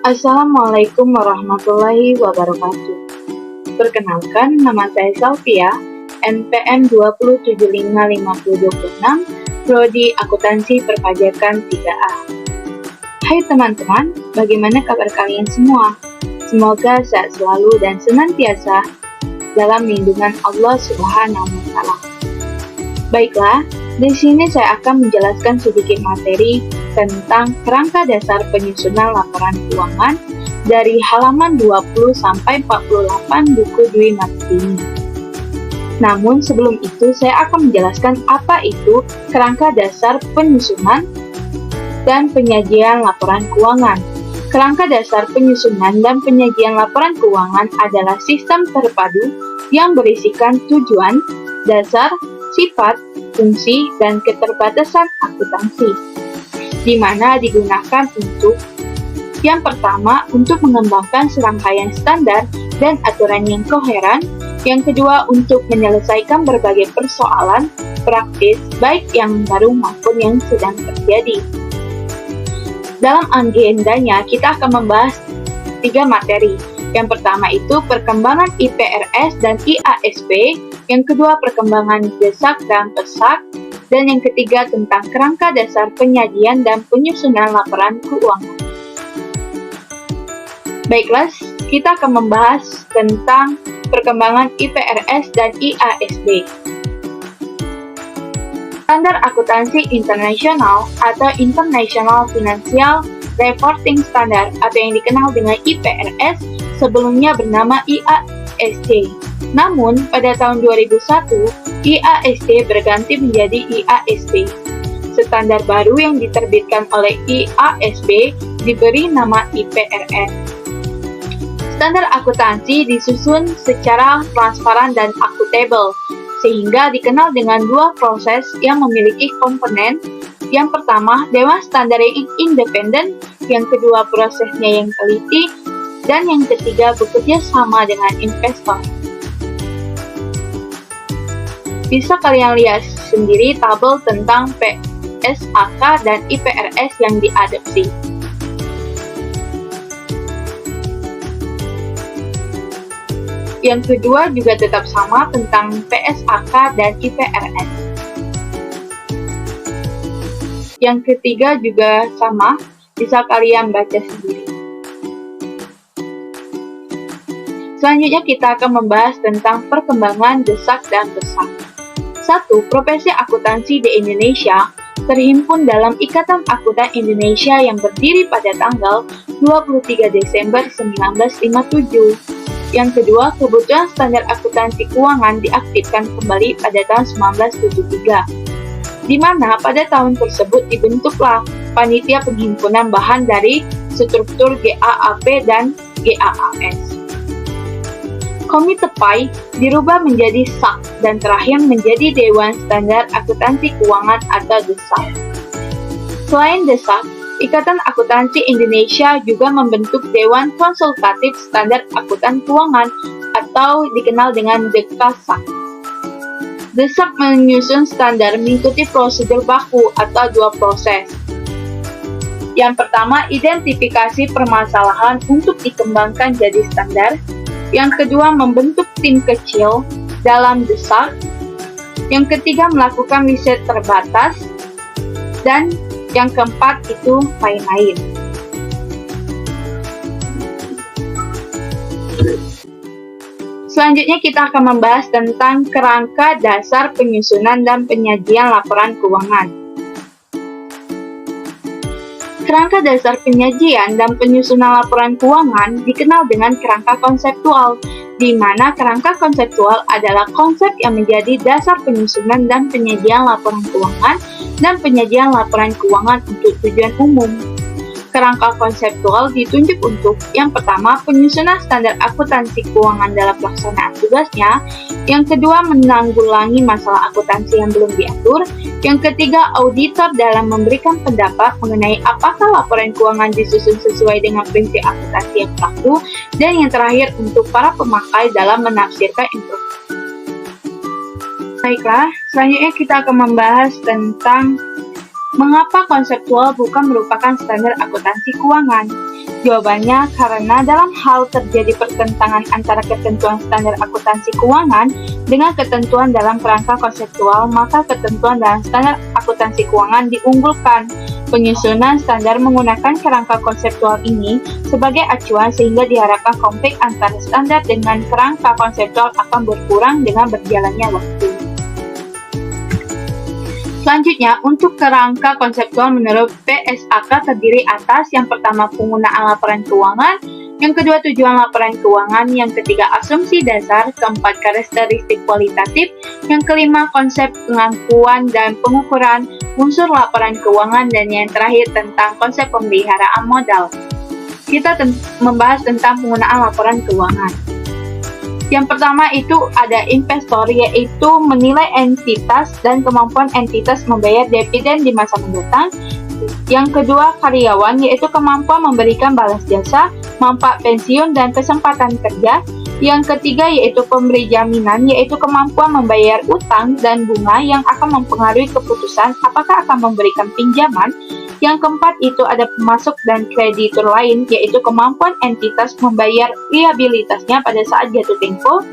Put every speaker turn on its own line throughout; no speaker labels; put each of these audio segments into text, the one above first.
Assalamualaikum warahmatullahi wabarakatuh. Perkenalkan, nama saya Salvia, NPM 2075526, Prodi Akuntansi Perpajakan 3A. Hai teman-teman, bagaimana kabar kalian semua? Semoga sehat selalu dan senantiasa dalam lindungan Allah Subhanahu wa Ta'ala. Baiklah, di sini saya akan menjelaskan sedikit materi tentang kerangka dasar penyusunan laporan keuangan dari halaman 20 sampai 48 buku Dwi Martini. Namun sebelum itu saya akan menjelaskan apa itu kerangka dasar penyusunan dan penyajian laporan keuangan. Kerangka dasar penyusunan dan penyajian laporan keuangan adalah sistem terpadu yang berisikan tujuan, dasar, sifat, fungsi, dan keterbatasan akuntansi, di mana digunakan untuk yang pertama, untuk mengembangkan serangkaian standar dan aturan yang koheren, yang kedua, untuk menyelesaikan berbagai persoalan praktis, baik yang baru maupun yang sedang terjadi. Dalam agendanya, kita akan membahas 3 materi. Yang pertama itu perkembangan IPRS dan IASB, yang kedua perkembangan desak dan pesak, dan yang ketiga tentang kerangka dasar penyajian dan penyusunan laporan keuangan. Baiklah, kita akan membahas tentang perkembangan IPRS dan IASB. Standar Akuntansi Internasional atau International Financial Reporting Standard atau yang dikenal dengan IPRS sebelumnya bernama IASC. Namun, pada tahun 2001, IASC berganti menjadi IASB. Standar baru yang diterbitkan oleh IASB diberi nama IPRS. Standar akuntansi disusun secara transparan dan akuntabel, sehingga dikenal dengan 2 proses yang memiliki komponen. Yang pertama, Dewan Standar yang independen, yang kedua prosesnya yang teliti, dan yang ketiga bekerja sama dengan investor. Bisa kalian lihat sendiri tabel tentang PSAK dan IPRS yang diadopsi. Yang kedua juga tetap sama tentang PSAK dan IPRS. Yang ketiga juga sama, bisa kalian baca sendiri. Selanjutnya kita akan membahas tentang perkembangan desak dan pesak. 1. Profesi akuntansi di Indonesia terhimpun dalam Ikatan Akuntan Indonesia yang berdiri pada tanggal 23 Desember 1957. Yang kedua, kebutuhan standar akuntansi keuangan diaktifkan kembali pada tahun 1973, di mana pada tahun tersebut dibentuklah Panitia Penghimpunan Bahan dari struktur GAAP dan GAAS. Komite PAI dirubah menjadi SAK dan terakhir menjadi Dewan Standar Akuntansi Keuangan atau DESAK. Selain DESAK, Ikatan Akuntansi Indonesia juga membentuk Dewan Konsultatif Standar Akuntan Keuangan atau dikenal dengan DEKASAK. DESAK menyusun standar mengikuti prosedur baku atau 2 proses. Yang pertama, identifikasi permasalahan untuk dikembangkan jadi standar. Yang kedua, membentuk tim kecil dalam DESAK. Yang ketiga, melakukan riset terbatas. Dan yang keempat itu lain-lain. Selanjutnya kita akan membahas tentang kerangka dasar penyusunan dan penyajian laporan keuangan. Kerangka dasar penyajian dan penyusunan laporan keuangan dikenal dengan kerangka konseptual, di mana kerangka konseptual adalah konsep yang menjadi dasar penyusunan dan penyajian laporan keuangan dan penyajian laporan keuangan untuk tujuan umum. Kerangka konseptual ditunjuk untuk yang pertama, penyusunan standar akuntansi keuangan dalam pelaksanaan tugasnya, yang kedua, menanggulangi masalah akuntansi yang belum diatur, yang ketiga, auditor dalam memberikan pendapat mengenai apakah laporan keuangan disusun sesuai dengan prinsip akuntansi yang berlaku, dan yang terakhir, untuk para pemakai dalam menafsirkan informasi. Baiklah, selanjutnya kita akan membahas tentang mengapa konseptual bukan merupakan standar akuntansi keuangan. Jawabannya karena dalam hal terjadi pertentangan antara ketentuan standar akuntansi keuangan dengan ketentuan dalam kerangka konseptual, maka ketentuan dalam standar akuntansi keuangan diunggulkan. Penyusunan standar menggunakan kerangka konseptual ini sebagai acuan sehingga diharapkan konflik antara standar dengan kerangka konseptual akan berkurang dengan berjalannya waktu. Selanjutnya, untuk kerangka konseptual menurut PSAK terdiri atas yang pertama penggunaan laporan keuangan, yang kedua tujuan laporan keuangan, yang ketiga asumsi dasar, keempat karakteristik kualitatif, yang kelima konsep pengakuan dan pengukuran unsur laporan keuangan, dan yang terakhir tentang konsep pemeliharaan modal. Kita membahas tentang penggunaan laporan keuangan. Yang pertama itu ada investor, yaitu menilai entitas dan kemampuan entitas membayar dividen di masa mendatang. Yang kedua karyawan, yaitu kemampuan memberikan balas jasa, manfaat pensiun, dan kesempatan kerja. Yang ketiga yaitu pemberi jaminan, yaitu kemampuan membayar utang dan bunga yang akan mempengaruhi keputusan apakah akan memberikan pinjaman. Yang keempat itu ada pemasok dan kreditur lain, yaitu kemampuan entitas membayar liabilitasnya pada saat jatuh tempo.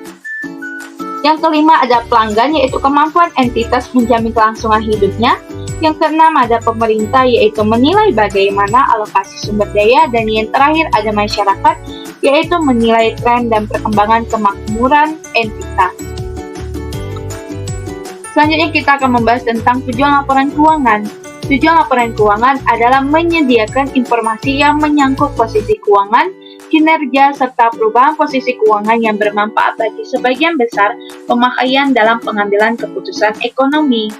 Yang kelima ada pelanggan, yaitu kemampuan entitas menjamin kelangsungan hidupnya. Yang keenam ada pemerintah, yaitu menilai bagaimana alokasi sumber daya. Dan yang terakhir ada masyarakat, yaitu menilai tren dan perkembangan kemakmuran entitas. Selanjutnya kita akan membahas tentang tujuan laporan keuangan. Tujuan laporan keuangan adalah menyediakan informasi yang menyangkut posisi keuangan, kinerja, serta perubahan posisi keuangan yang bermanfaat bagi sebagian besar pemakaian dalam pengambilan keputusan ekonomi.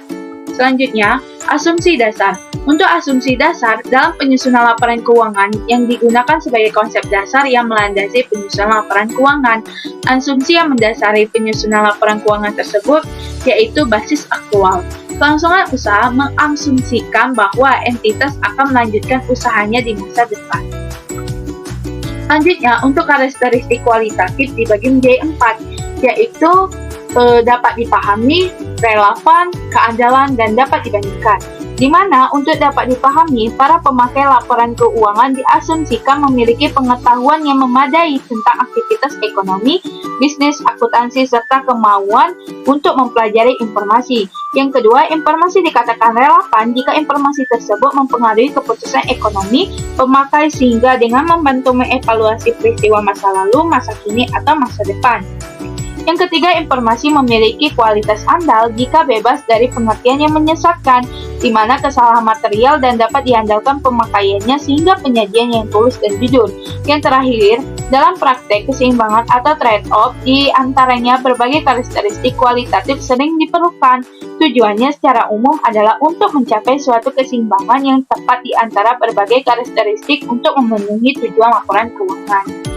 Selanjutnya, asumsi dasar. Untuk asumsi dasar, dalam penyusunan laporan keuangan yang digunakan sebagai konsep dasar yang melandasi penyusunan laporan keuangan. Asumsi yang mendasari penyusunan laporan keuangan tersebut yaitu basis aktual. Kelangsungan usaha mengasumsikan bahwa entitas akan melanjutkan usahanya di masa depan. Selanjutnya, untuk karakteristik kualitatif dibagi menjadi 4, yaitu dapat dipahami, relevan, keandalan, dan dapat dibandingkan. Di mana untuk dapat dipahami, para pemakai laporan keuangan diasumsikan memiliki pengetahuan yang memadai tentang aktivitas ekonomi, bisnis, akuntansi, serta kemauan untuk mempelajari informasi. Yang kedua, informasi dikatakan relevan jika informasi tersebut mempengaruhi keputusan ekonomi pemakai sehingga dengan membantu mengevaluasi peristiwa masa lalu, masa kini, atau masa depan. Yang ketiga, informasi memiliki kualitas andal jika bebas dari pengertian yang menyesatkan, di mana kesalahan material dan dapat diandalkan pemakaiannya sehingga penyajian yang tulus dan jujur. Yang terakhir, dalam praktek keseimbangan atau trade-off di antaranya berbagai karakteristik kualitatif sering diperlukan. Tujuannya secara umum adalah untuk mencapai suatu keseimbangan yang tepat di antara berbagai karakteristik untuk memenuhi tujuan laporan keuangan.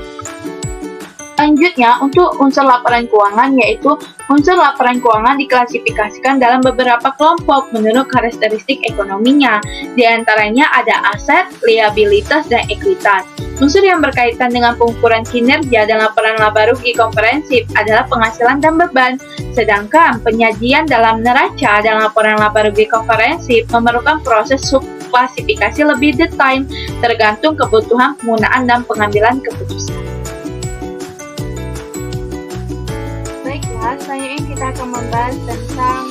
Selanjutnya, untuk unsur laporan keuangan, yaitu unsur laporan keuangan diklasifikasikan dalam beberapa kelompok menurut karakteristik ekonominya. Di antaranya ada aset, liabilitas, dan ekuitas. Unsur yang berkaitan dengan pengukuran kinerja dan laporan laba rugi komprehensif adalah penghasilan dan beban. Sedangkan penyajian dalam neraca dan laporan laba rugi komprehensif memerlukan proses subklasifikasi lebih detail tergantung kebutuhan penggunaan dan pengambilan keputusan. Baiklah, selanjutnya kita akan membahas tentang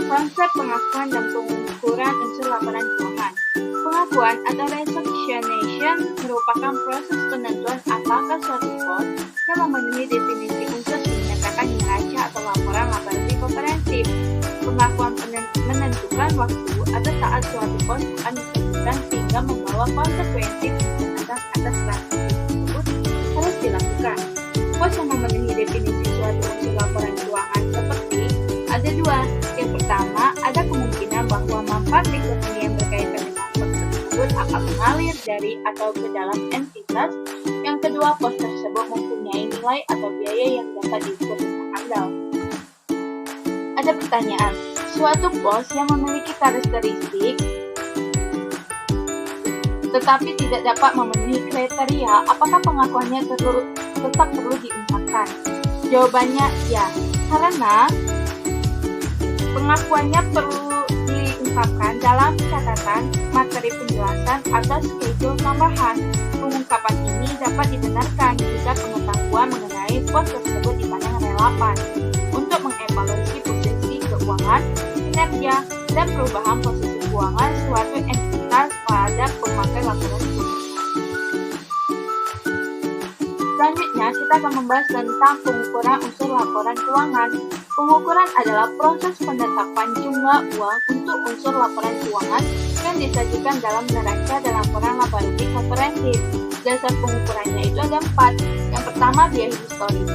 konsep pengakuan dan pengukuran unsur laporan keuangan. Pengakuan atau recognition merupakan proses penentuan apakah suatu pos yang memenuhi definisi unsur dinyatakan neraca atau laporan laba rugi komprehensif. Pengakuan menentukan waktu atau saat suatu pos akan ditentukan sehingga membawa konsekuensi atas transaksi tersebut harus dilakukan. Pos yang memenuhi definisi suatu unsur laporan keuangan seperti ada dua. Yang pertama, ada kemungkinan bahwa manfaat ekonomi yang berkaitan dengan pos tersebut akan mengalir dari atau ke dalam entitas. Yang kedua, pos tersebut mempunyai nilai atau biaya yang dapat diukur dengan andal. Ada pertanyaan, suatu pos yang memiliki karakteristik tetapi tidak dapat memenuhi kriteria, apakah pengakuannya tetap perlu diungkapkan? Jawabannya ya, karena pengakuannya perlu diungkapkan dalam catatan, materi penjelasan, atau schedule tambahan. pengungkapan ini dapat dibenarkan jika pengetahuan mengenai pos tersebut dipandang relevan untuk mengevaluasi posisi keuangan, kinerja, dan perubahan posisi keuangan suatu entitas pada pemakai laporan keuangan. Selanjutnya, kita akan membahas tentang pengukuran unsur laporan keuangan. Pengukuran adalah proses penetapan jumlah uang untuk unsur laporan keuangan yang disajikan dalam neraca dan laporan laba-rugi komprehensif. Dasar pengukurannya itu ada 4. Yang pertama, biaya historis,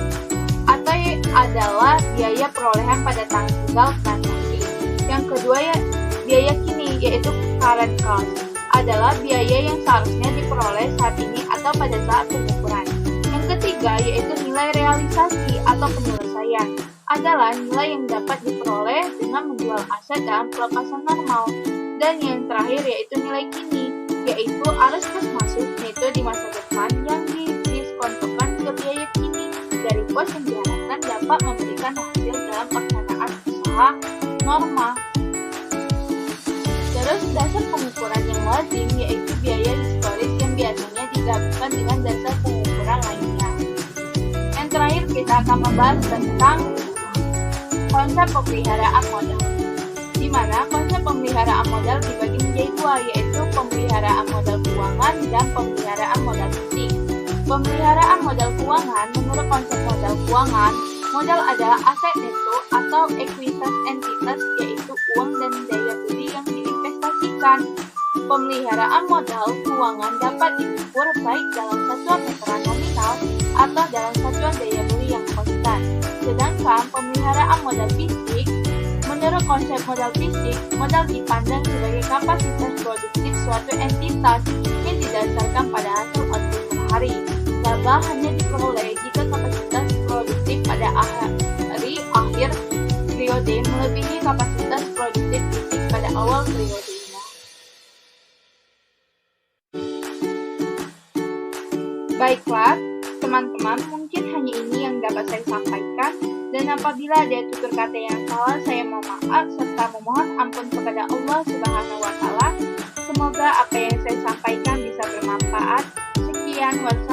atau adalah biaya perolehan pada tanggal transaksi. Yang kedua, biaya kini, yaitu current cost, adalah biaya yang seharusnya diperoleh saat ini atau pada saat pengukuran. Yang ketiga, yaitu nilai realisasi atau penyelesaian, adalah nilai yang dapat diperoleh dengan menjual aset dalam pelepasan normal. Dan yang terakhir yaitu nilai kini, yaitu arus kas masuk neto di masa depan yang didiskontokan ke biaya kini dari pos yang diharapkan dapat memberikan hasil dalam pelaksanaan usaha normal. Terus dasar pengukuran yang lazim yaitu biaya historis yang biasanya digabungkan dengan dasar pengukuran lainnya. Yang terakhir kita akan membahas tentang konsep pemeliharaan modal, di mana konsep pemeliharaan modal dibagi menjadi 2, yaitu pemeliharaan modal keuangan dan pemeliharaan modal fisik. Pemeliharaan modal keuangan menurut konsep modal keuangan, modal adalah aset neto atau ekuitas entitas, yaitu uang dan daya beli yang diinvestasikan. Pemeliharaan modal keuangan dapat diukur baik dalam satuan meteran nominal atau dalam satuan daya beli yang konstan. Sedangkan pemeliharaan modal fisik, menurut konsep modal fisik, modal dipandang sebagai kapasitas produktif suatu entitas yang didasarkan pada hasil output per hari. Laba hanya diperoleh jika kapasitas produktif pada akhir periode melebihi kapasitas produktif fisik pada awal periode. Baiklah, teman-teman, mungkin hanya ini yang dapat saya sampaikan, dan apabila ada tutur kata yang salah, saya mohon maaf serta memohon ampun kepada Allah Subhanahu wa Ta'ala. Semoga apa yang saya sampaikan bisa bermanfaat. Sekian, wassalamualaikum.